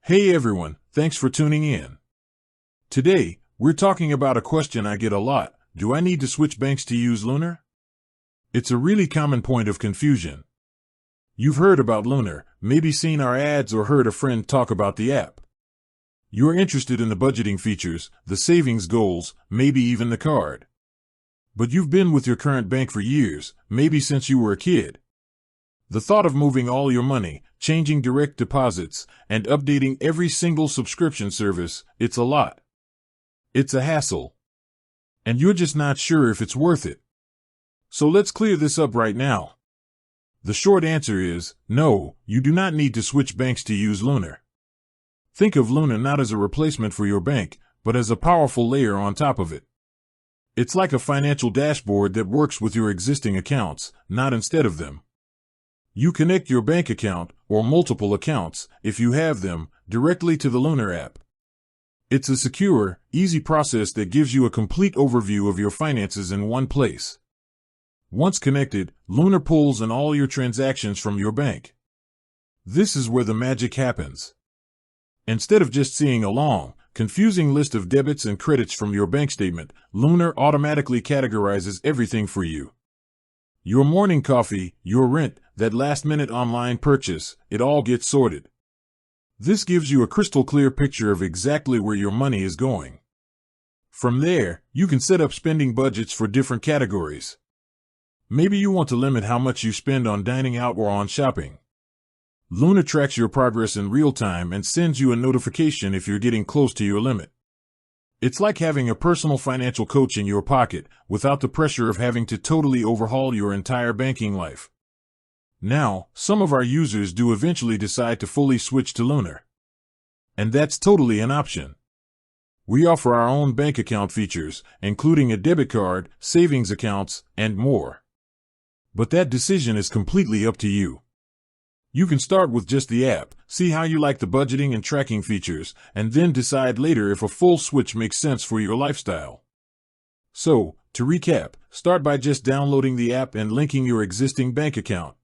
Hey everyone, thanks for tuning in. Today, we're talking about a question I get a lot. Do I need to switch banks to use Lunar? It's a really common point of confusion. You've heard about Lunar, maybe seen our ads or heard a friend talk about the app. You're interested in the budgeting features, the savings goals, maybe even the card. But you've been with your current bank for years, maybe since you were a kid. The thought of moving all your money, changing direct deposits, and updating every single subscription service, it's a lot. It's a hassle. And you're just not sure if it's worth it. So let's clear this up right now. The short answer is, no, you do not need to switch banks to use Lunar. Think of Lunar not as a replacement for your bank, but as a powerful layer on top of it. It's like a financial dashboard that works with your existing accounts, not instead of them. You connect your bank account, or multiple accounts, if you have them, directly to the Lunar app. It's a secure, easy process that gives you a complete overview of your finances in one place. Once connected, Lunar pulls in all your transactions from your bank. This is where the magic happens. Instead of just seeing a long, confusing list of debits and credits from your bank statement, Lunar automatically categorizes everything for you. Your morning coffee, your rent, that last-minute online purchase, it all gets sorted. This gives you a crystal clear picture of exactly where your money is going. From there, you can set up spending budgets for different categories. Maybe you want to limit how much you spend on dining out or on shopping. Lunar tracks your progress in real time and sends you a notification if you're getting close to your limit. It's like having a personal financial coach in your pocket, without the pressure of having to totally overhaul your entire banking life. Now, some of our users do eventually decide to fully switch to Lunar. And that's totally an option. We offer our own bank account features, including a debit card, savings accounts, and more. But that decision is completely up to you. You can start with just the app, see how you like the budgeting and tracking features, and then decide later if a full switch makes sense for your lifestyle. So, to recap, start by just downloading the app and linking your existing bank account.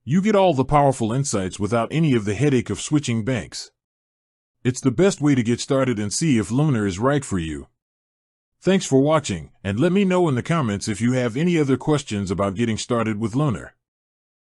You get all the powerful insights without any of the headache of switching banks. It's the best way to get started and see if Lunar is right for you. Thanks for watching, and let me know in the comments if you have any other questions about getting started with Lunar.